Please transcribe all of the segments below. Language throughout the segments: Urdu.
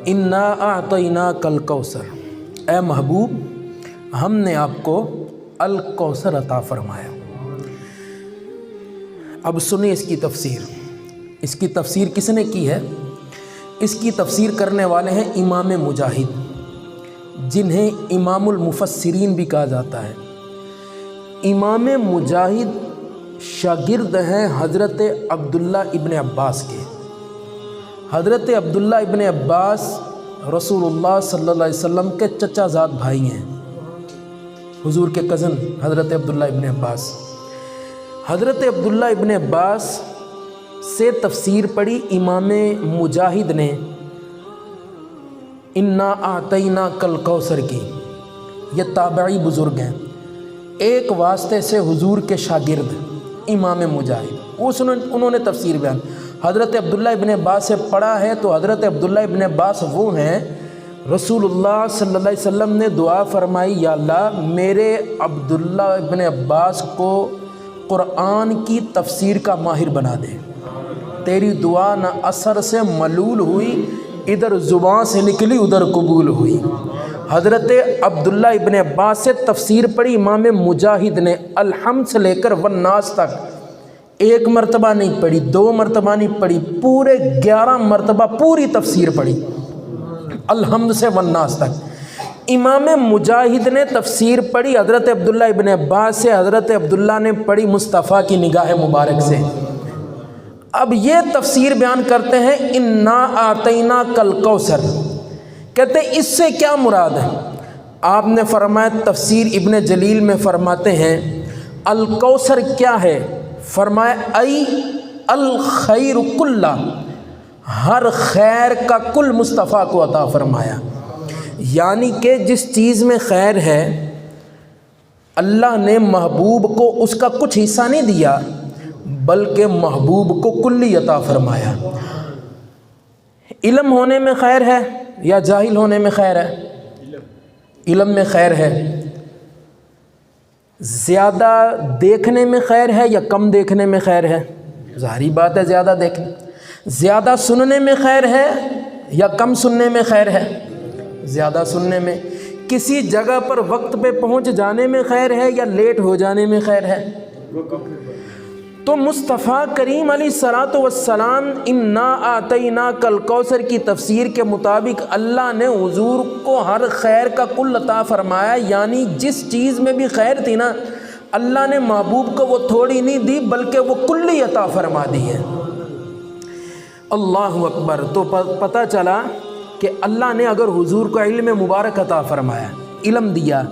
انا اعطیناک الکوثر، اے محبوب ہم نے آپ کو الکوثر عطا فرمایا۔ اب سنیں اس کی تفسیر۔ اس کی تفسیر کس نے کی ہے؟ اس کی تفسیر کرنے والے ہیں امام مجاہد، جنہیں امام المفسرین بھی کہا جاتا ہے۔ امام مجاہد شاگرد ہیں حضرت عبداللہ ابن عباس کے۔ حضرت عبداللہ ابن عباس رسول اللہ صلی اللہ علیہ وسلم کے چچا زاد بھائی ہیں، حضور کے کزن حضرت عبداللہ ابن عباس۔ حضرت عبداللہ ابن عباس سے تفسیر پڑھی امام مجاہد نے انا اعطیناک الکوثر کی۔ یہ تابعی بزرگ ہیں، ایک واسطے سے حضور کے شاگرد امام مجاہد، انہوں نے تفسیر بیان حضرت عبداللہ ابن عباس سے پڑھا ہے۔ تو حضرت عبداللہ ابن عباس وہ ہیں، رسول اللہ صلی اللہ علیہ وسلم نے دعا فرمائی، یا اللہ میرے عبداللہ ابن عباس کو قرآن کی تفسیر کا ماہر بنا دے۔ تیری دعا نہ اثر سے ملول ہوئی، ادھر زبان سے نکلی ادھر قبول ہوئی۔ حضرت عبداللہ ابن عباس سے تفسیر پڑھی امام مجاہد نے، الحمد سے لے کر والناس تک، ایک مرتبہ نہیں پڑھی، دو مرتبہ نہیں پڑھی، پورے 11 مرتبہ پوری تفسیر پڑھی، الحمد سے والناس تک۔ امام مجاہد نے تفسیر پڑھی حضرت عبداللہ ابن عباس سے، حضرت عبداللہ نے پڑھی مصطفیٰ کی نگاہ مبارک سے۔ اب یہ تفسیر بیان کرتے ہیں انا اعطیناک الکوثر، کہتے ہیں اس سے کیا مراد ہے؟ آپ نے فرمایا، تفسیر ابن جلیل میں فرماتے ہیں الکوثر کیا ہے؟ فرمایا ای الخیر کلہ، ہر خیر کا کل مصطفیٰ کو عطا فرمایا۔ یعنی کہ جس چیز میں خیر ہے اللہ نے محبوب کو اس کا کچھ حصہ نہیں دیا، بلکہ محبوب کو کلی عطا فرمایا۔ علم ہونے میں خیر ہے یا جاہل ہونے میں خیر ہے؟ علم میں خیر ہے۔ زیادہ دیکھنے میں خیر ہے یا کم دیکھنے میں خیر ہے؟ ظاہری بات ہے زیادہ دیکھنے۔ زیادہ سننے میں خیر ہے یا کم سننے میں خیر ہے؟ زیادہ سننے میں۔ کسی جگہ پر وقت پہ پہنچ جانے میں خیر ہے یا لیٹ ہو جانے میں خیر ہے؟ تو مصطفیٰ کریم علیہ الصلوۃ والسلام انا اعطیناک الکوثر کی تفسیر کے مطابق اللہ نے حضور کو ہر خیر کا کل عطا فرمایا، یعنی جس چیز میں بھی خیر تھی نا اللہ نے محبوب کو وہ تھوڑی نہیں دی بلکہ وہ کلی عطا فرما دی ہے۔ اللہ اکبر۔ تو پتہ چلا کہ اللہ نے اگر حضور کو علم مبارک عطا فرمایا، علم دیا،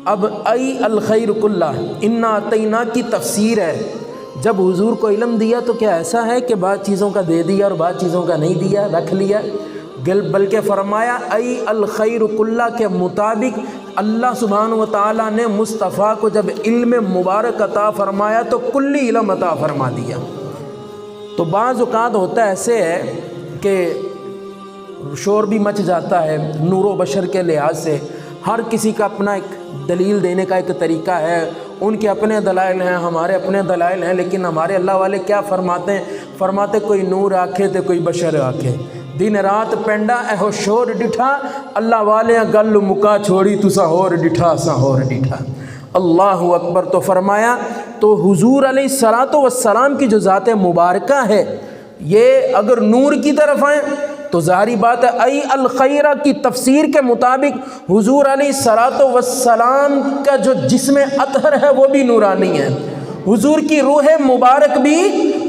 اب ای الخیر کلہ انا اعطیناک کی تفسیر ہے، جب حضور کو علم دیا تو کیا ایسا ہے کہ بعض چیزوں کا دے دیا اور بعض چیزوں کا نہیں دیا، رکھ لیا؟ بلکہ فرمایا ای الخیر کلہ کے مطابق اللہ سبحانہ و تعالیٰ نے مصطفیٰ کو جب علم مبارک عطا فرمایا تو کلی علم عطا فرما دیا۔ تو بعض اوقات ہوتا ہے ایسے ہے کہ شور بھی مچ جاتا ہے نور و بشر کے لحاظ سے، ہر کسی کا اپنا ایک دلیل دینے کا ایک طریقہ ہے، ان کے اپنے دلائل ہیں، ہمارے اپنے دلائل ہیں، لیکن ہمارے اللہ والے کیا فرماتے ہیں؟ فرماتے کوئی نور آکھے تے کوئی بشر آکھے، دن رات پینڈا اہو شور ڈٹھا، اللہ والے گل مکا چھوڑی تسا ہور ڈٹھا سا ہور ڈٹھا۔ اللہ اکبر۔ تو فرمایا تو حضور علیہ الصلوۃ والسلام کی جو ذات مبارکہ ہے یہ اگر نور کی طرف آئیں تو ظاہری بات ہے ای الخیرہ کی تفسیر کے مطابق حضور علیہ الصلوۃ والسلام کا جو جسم اطہر ہے وہ بھی نورانی ہے، حضور کی روح مبارک بھی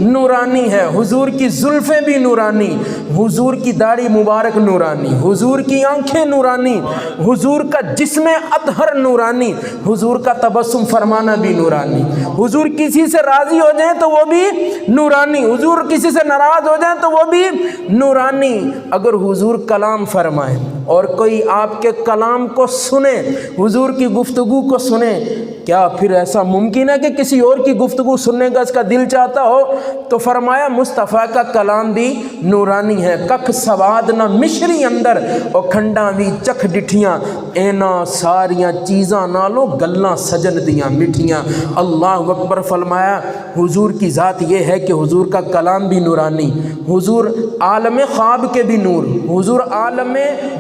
نورانی ہے، حضور کی زلفیں بھی نورانی، حضور کی داڑھی مبارک نورانی، حضور کی آنکھیں نورانی، حضور کا جسم اطہر نورانی، حضور کا تبسم فرمانا بھی نورانی، حضور کسی سے راضی ہو جائیں تو وہ بھی نورانی، حضور کسی سے ناراض ہو جائیں تو وہ بھی نورانی۔ اگر حضور کلام فرمائیں اور کوئی آپ کے کلام کو سنے، حضور کی گفتگو کو سنے، کیا پھر ایسا ممکن ہے کہ کسی اور کی گفتگو سننے کا اس کا دل چاہتا ہو؟ تو فرمایا مصطفیٰ کا کلام بھی نورانی ہے۔ ہیں ککھ سواد نہ مشری اندر او کھنڈاں وی چکھ ڈٹھیاں اینا ساریاں چیزاں نالوں گلاں سجن دیاں مٹھیاں۔ اللہ اکبر فرمایا حضور کی ذات یہ ہے کہ حضور کا کلام بھی نورانی، حضور عالم خواب کے بھی نور، حضور عالم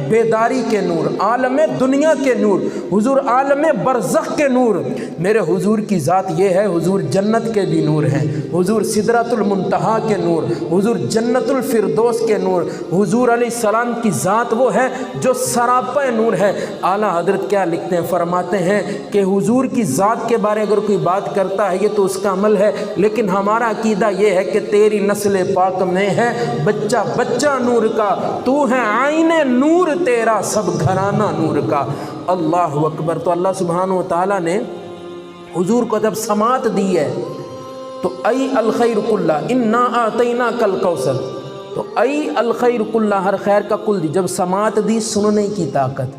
بیداری کے نور، عالم دنیا کے نور، حضور عالم برزخ کے نور۔ میرے حضور کی ذات یہ ہے حضور جنت کے بھی نور ہیں، حضور سدرۃ المنتہا کے نور، حضور جنت الفردوس کے نور۔ حضور علیہ السلام کی ذات وہ ہے جو سراپا نور ہے۔ اعلیٰ حضرت کیا لکھتے ہیں، فرماتے ہیں کہ حضور کی ذات کے بارے اگر کوئی بات کرتا ہے یہ تو اس کا عمل ہے، لیکن ہمارا عقیدہ یہ ہے کہ تیری نسل پاک میں ہے بچہ بچہ نور کا، تو ہے آئین نور تیرا سب گھرانہ نور کا۔ اللہ اکبر۔ تو اللہ سبحانہ و تعالیٰ نے حضور کو جب سماعت دی ہے تو ای الخیر کلہ انا اعطیناک الکوثر، تو ای الخیر کلہ ہر خیر کا کل دی، جب سماعت دی سننے کی طاقت۔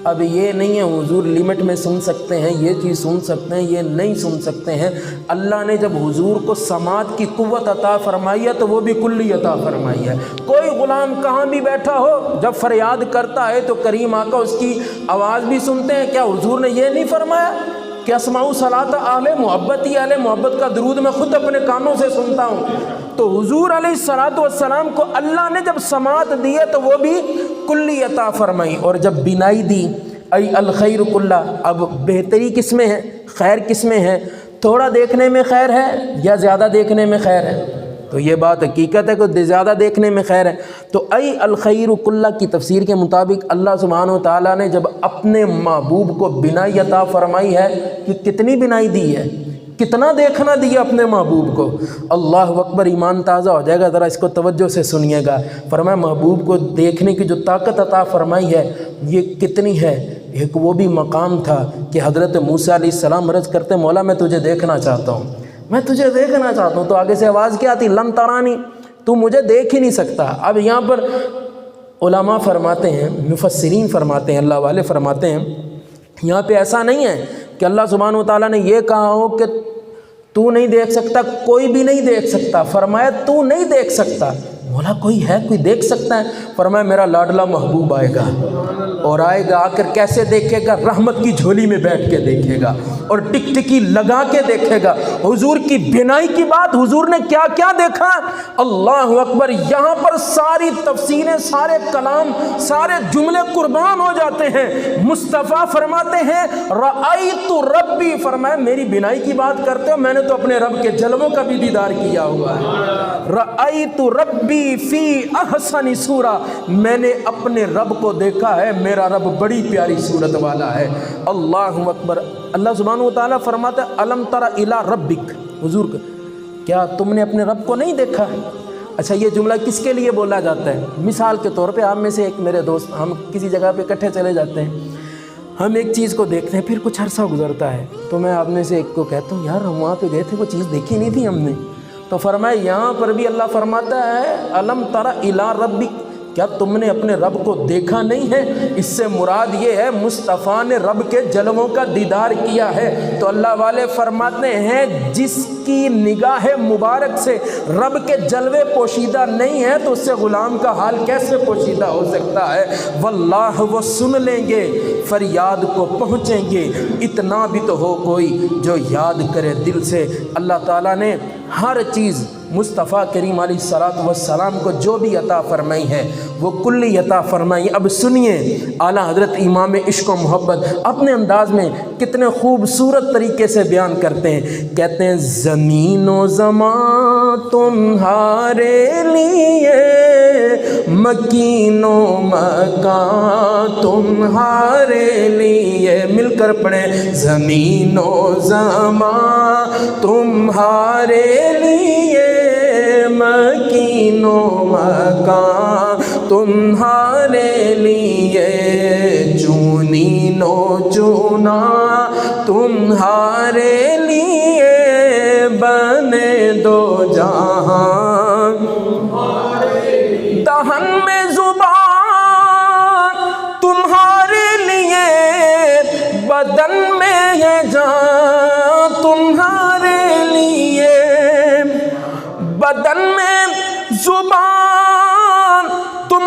اب یہ نہیں ہے حضور لمٹ میں سن سکتے ہیں، یہ چیز سن سکتے ہیں، یہ نہیں سن سکتے ہیں۔ اللہ نے جب حضور کو سماعت کی قوت عطا فرمائی ہے تو وہ بھی کلی عطا فرمائی ہے۔ کوئی غلام کہاں بھی بیٹھا ہو جب فریاد کرتا ہے تو کریم آقا اس کی آواز بھی سنتے ہیں۔ کیا حضور نے یہ نہیں فرمایا کہ اسمعوا صلاۃ اہل محبت، ہی اہل محبت کا درود میں خود اپنے کانوں سے سنتا ہوں؟ تو حضور علیہ الصلوۃ والسلام کو اللہ نے جب سماعت دی ہے تو وہ بھی کلی عطا فرمائی، اور جب بینائی دی ای الخیر کلہ، اب بہتری کس میں ہے، خیر کس میں ہے؟ تھوڑا دیکھنے میں خیر ہے یا زیادہ دیکھنے میں خیر ہے؟ تو یہ بات حقیقت ہے کہ زیادہ دیکھنے میں خیر ہے۔ تو ای الخیر کلہ کی تفسیر کے مطابق اللہ سبحانہ و تعالیٰ نے جب اپنے محبوب کو بینائی عطا فرمائی ہے کہ کتنی بینائی دی ہے، کتنا دیکھنا دیا اپنے محبوب کو۔ اللہ اکبر، ایمان تازہ ہو جائے گا، ذرا اس کو توجہ سے سنیے گا۔ فرمایا محبوب کو دیکھنے کی جو طاقت عطا فرمائی ہے یہ کتنی ہے۔ ایک وہ بھی مقام تھا کہ حضرت موسیٰ علیہ السلام عرض کرتے مولا میں تجھے دیکھنا چاہتا ہوں، میں تجھے دیکھنا چاہتا ہوں، تو آگے سے آواز کیا آتی، لن ترانی، تو مجھے دیکھ ہی نہیں سکتا۔ اب یہاں پر علماء فرماتے ہیں، مفسرین فرماتے ہیں، اللہ والے فرماتے ہیں یہاں پہ ایسا نہیں ہے کہ اللہ سبحانہ و تعالیٰ نے یہ کہا ہو کہ تو نہیں دیکھ سکتا، کوئی بھی نہیں دیکھ سکتا۔ فرمایا تو نہیں دیکھ سکتا، مولا کوئی ہے، کوئی دیکھ سکتا ہے؟ فرمایا میرا لاڈلا محبوب آئے گا، اور آئے گا، آ کر کیسے دیکھے گا؟ رحمت کی جھولی میں بیٹھ کے دیکھے گا اور ٹک ٹکی لگا کے دیکھے گا۔ حضور کی بینائی کی بات، حضور نے کیا کیا دیکھا؟ اللہ اکبر۔ یہاں پر ساری تفسیریں، سارے کلام، سارے جملے قربان ہو جاتے ہیں۔ مصطفیٰ فرماتے ہیں رأیت ربی، فرمایا میری بینائی کی بات کرتے ہو، میں نے تو اپنے رب کے جلووں کا بھی دیدار کیا ہوا ہے۔ رأیت ربی فی احسن صورہ، میں نے اپنے رب کو دیکھا ہے، میرا رب بڑی پیاری صورت والا ہے۔ اللہ اکبر۔ اللہ سبحانہ و تعالیٰ فرماتا ہے الم تر الی ربک، حضور کیا تم نے اپنے رب کو نہیں دیکھا؟ اچھا یہ جملہ کس کے لیے بولا جاتا ہے؟ مثال کے طور پہ آپ میں سے ایک میرے دوست، ہم کسی جگہ پہ اکٹھے چلے جاتے ہیں، ہم ایک چیز کو دیکھتے ہیں، پھر کچھ عرصہ گزرتا ہے تو میں آپ میں سے ایک کو کہتا ہوں یار ہم وہاں پہ گئے تھے، وہ چیز دیکھی نہیں تھی ہم نے، تو فرمایا یہاں پر بھی اللہ فرماتا ہے الم تر الی ربک، کیا تم نے اپنے رب کو دیکھا نہیں ہے؟ اس سے مراد یہ ہے مصطفیٰ نے رب کے جلووں کا دیدار کیا ہے۔ تو اللہ والے فرماتے ہیں جس کی نگاہ مبارک سے رب کے جلوے پوشیدہ نہیں ہے تو اس سے غلام کا حال کیسے پوشیدہ ہو سکتا ہے؟ واللہ وہ سن لیں گے، فریاد کو پہنچیں گے، اتنا بھی تو ہو کوئی جو یاد کرے دل سے۔ اللہ تعالیٰ نے ہر چیز مصطفیٰ کریم علیہ الصلوۃ والسلام کو جو بھی عطا فرمائی ہے وہ کلی عطا فرمائی۔ اب سنیے اعلیٰ حضرت امام عشق و محبت اپنے انداز میں کتنے خوبصورت طریقے سے بیان کرتے ہیں۔ کہتے ہیں زمین و زمان تمہارے لیے، مکین و مکان تمہارے لیے، مل کر پڑھیں زمین و زمان تمہارے لیے، مکین و مکان تمہارے لیے، چونین و چونا تمہارے لیے، بنے دو جہاں دہن میں زبان تمہارے لیے، بدن میں ہے جان تمہارے لیے، بدن میں زبان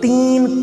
3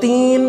3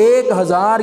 1000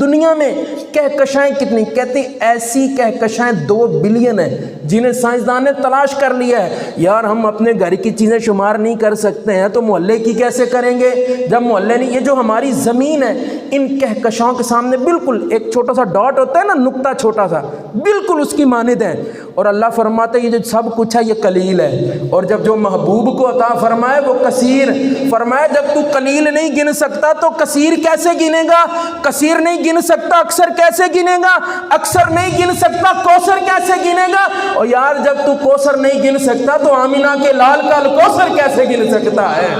دنیا میں کہکشائیں کتنی، کہتے ہیں ایسی کہکشائیں 2 بلین ہیں جنہیں سائنسدان نے تلاش کر لیا ہے۔ یار ہم اپنے گھر کی چیزیں شمار نہیں کر سکتے ہیں تو محلے کی کیسے کریں گے؟ جب محلے نہیں، یہ جو ہماری زمین ہے ان کہکشاؤں کے سامنے بالکل ایک چھوٹا سا ڈاٹ ہوتا ہے نا، نقطہ چھوٹا سا، بالکل اس کی مانند ہے۔ اور اللہ فرماتا ہے یہ جو سب کچھ ہے یہ قلیل ہے، اور جب جو محبوب کو عطا فرمائے وہ کثیر۔ فرمایا جب تو قلیل نہیں گن سکتا تو کثیر کیسے گنے گا؟ کثیر نہیں گن سکتا اکثر کیسے گنے گا؟ اکثر نہیں گن سکتا کوثر کیسے گنے گا؟ اور یار جب تو کوثر نہیں گن سکتا تو آمینہ کے لال کا کوثر کیسے گن سکتا ہے؟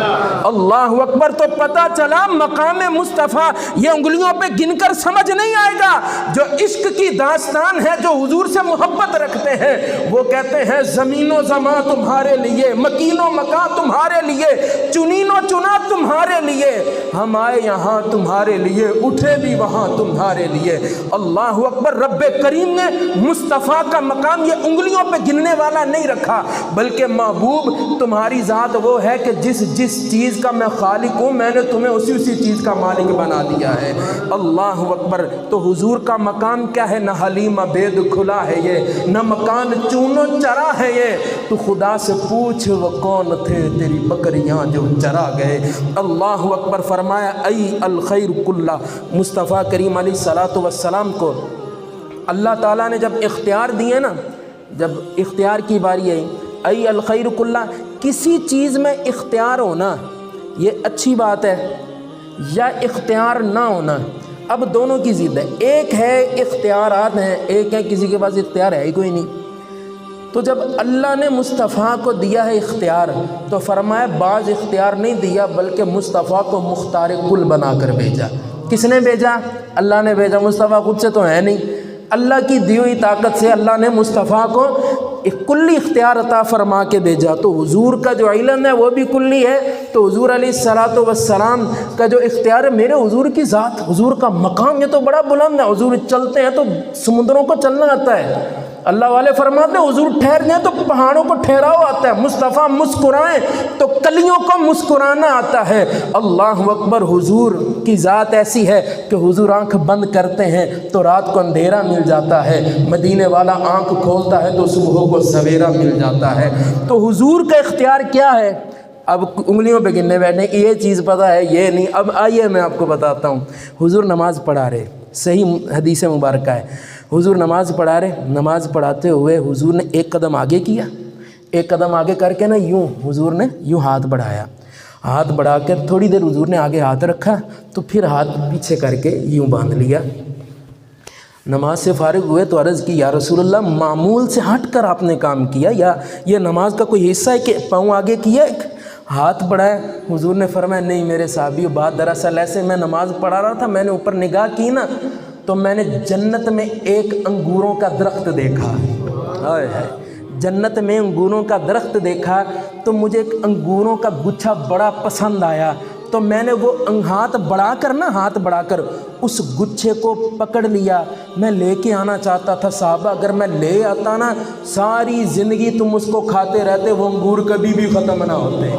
اللہ اکبر۔ تو پتہ چلا مقام مصطفیٰ یہ انگلیوں پہ گن کر سمجھ نہیں آئے گا۔ جو عشق کی داستان ہے، جو حضور سے محبت رکھتے ہیں، وہ کہتے ہیں زمین و زمان تمہارے لیے، مکین و مکان تمہارے لیے، چنین و چنا تمہارے لیے، ہم آئے یہاں تمہارے لیے، اٹھے بھی وہاں تمہارے لیے۔ اللہ اکبر۔ رب کریم نے مصطفیٰ کا مقام یہ انگلیوں پہ گننے والا نہیں رکھا، بلکہ محبوب تمہاری ذات وہ ہے کہ جس چیز کا میں خالق ہوں میں نے تمہیں اسی چیز کا مالک بنا دیا ہے۔ اللہ اکبر۔ تو حضور کا مقام کیا ہے؟ نہ حلیم عبید کھلا ہے یہ، نہ مکان چون و چرا ہے یہ، تو خدا سے پوچھ وہ کون تھے تیری بکریاں جو چرا گئے۔ اللہ اکبر۔ فرمایا ای الخیر کلہ، مصطفیٰ کریم علیہ الصلاۃ والسلام کو اللہ تعالیٰ نے جب اختیار دیے نا، جب اختیار کی باری آئی، ای الخیر کلہ، کسی چیز میں اختیار ہونا یہ اچھی بات ہے یا اختیار نہ ہونا؟ اب دونوں کی ضد ہے، ایک ہے اختیارات ہیں، ایک ہے کسی کے پاس اختیار ہے ہی کوئی نہیں۔ تو جب اللہ نے مصطفیٰ کو دیا ہے اختیار تو فرمایا بعض اختیار نہیں دیا بلکہ مصطفیٰ کو مختار کل بنا کر بھیجا۔ کس نے بھیجا؟ اللہ نے بھیجا، مصطفیٰ خود سے تو ہے نہیں، اللہ کی دی ہوئی طاقت سے اللہ نے مصطفیٰ کو ایک کلی اختیار عطا فرما کے بھیجا۔ تو حضور کا جو علم ہے وہ بھی کلی ہے، تو حضور علیہ الصلاۃ والسلام کا جو اختیار ہے، میرے حضور کی ذات، حضور کا مقام یہ تو بڑا بلند ہے۔ حضور چلتے ہیں تو سمندروں کو چلنا آتا ہے، اللہ والے فرماتے ہیں حضور ٹھہر جائیں تو پہاڑوں کو ٹھہراؤ آتا ہے، مصطفیٰ مسکرائیں تو کلیوں کو مسکرانا آتا ہے۔ اللہ اکبر۔ حضور کی ذات ایسی ہے کہ حضور آنکھ بند کرتے ہیں تو رات کو اندھیرا مل جاتا ہے، مدینے والا آنکھ کھولتا ہے تو صبح کو سویرا مل جاتا ہے۔ تو حضور کا اختیار کیا ہے؟ اب انگلیوں پہ گننے بیٹھنے کی یہ چیز پتہ ہے یہ نہیں۔ اب آئیے میں آپ کو بتاتا ہوں۔ حضور نماز پڑھا رہے، صحیح حدیث مبارکہ ہے، حضور نماز پڑھا رہے، نماز پڑھاتے ہوئے حضور نے ایک قدم آگے کیا، ایک قدم آگے کر کے نا یوں حضور نے یوں ہاتھ بڑھایا، ہاتھ بڑھا کے تھوڑی دیر حضور نے آگے ہاتھ رکھا تو پھر ہاتھ پیچھے کر کے یوں باندھ لیا۔ نماز سے فارغ ہوئے تو عرض کی یا رسول اللہ معمول سے ہٹ کر آپ نے کام کیا یا یہ نماز کا کوئی حصہ ہے کہ پاؤں آگے کیا ایک ہاتھ بڑھایا؟ حضور نے فرمایا نہیں میرے صحابیو، بات دراصل ایسے میں نماز پڑھا رہا تھا، میں نے اوپر نگاہ کی نا تو میں نے جنت میں ایک انگوروں کا درخت دیکھا، جنت میں انگوروں کا درخت دیکھا تو مجھے ایک انگوروں کا گچھا بڑا پسند آیا، تو میں نے وہ ہاتھ بڑھا کر اس گچھے کو پکڑ لیا، میں لے کے آنا چاہتا تھا۔ صحابہ اگر میں لے آتا نا ساری زندگی تم اس کو کھاتے رہتے، وہ انگور کبھی بھی ختم نہ ہوتے،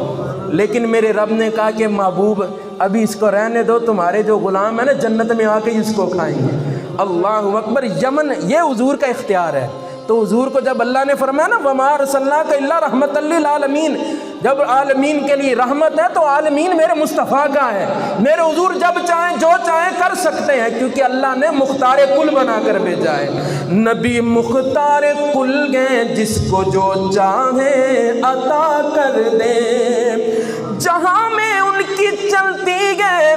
لیکن میرے رب نے کہا کہ محبوب ابھی اس کو رہنے دو، تمہارے جو غلام ہیں نا جنت میں آ کے اس کو کھائیں گے۔ اللہ اکبر۔ یمن یہ حضور کا اختیار ہے۔ تو حضور کو جب اللہ نے فرمایا نا وَمَا أَرْسَلْنَاكَ إِلَّا رَحْمَةً لِّلْعَالَمِينَ، جب عالمین کے لیے رحمت ہے تو عالمین میرے مصطفیٰ کا ہے، میرے حضور جب چاہیں جو چاہیں کر سکتے ہیں کیونکہ اللہ نے مختار کل بنا کر بھیجا ہے۔ نبی مختار کل گئے جس کو جو چاہیں عطا کر دے، جہاں میں ان کی چلتی گئے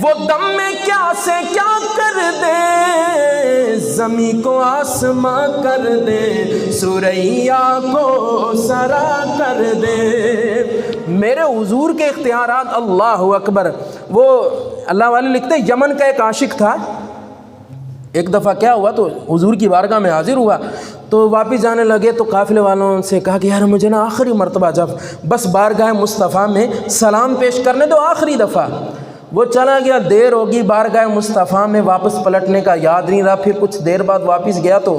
وہ دم میں کیا سے کیا کر دے، زمین کو آسماں کر دے، سریا کو سرا کر دے۔ میرے حضور کے اختیارات، اللہ اکبر۔ وہ اللہ والے لکھتے ہیں یمن کا ایک عاشق تھا، ایک دفعہ کیا ہوا تو حضور کی بارگاہ میں حاضر ہوا تو واپس جانے لگے تو قافلے والوں سے کہا کہ یار مجھے نا آخری مرتبہ جب بس بارگاہ مصطفیٰ میں سلام پیش کرنے دو، آخری دفعہ۔ وہ چلا گیا، دیر ہوگی، بارگاہ مصطفیٰ میں واپس پلٹنے کا یاد نہیں رہا، پھر کچھ دیر بعد واپس گیا تو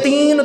3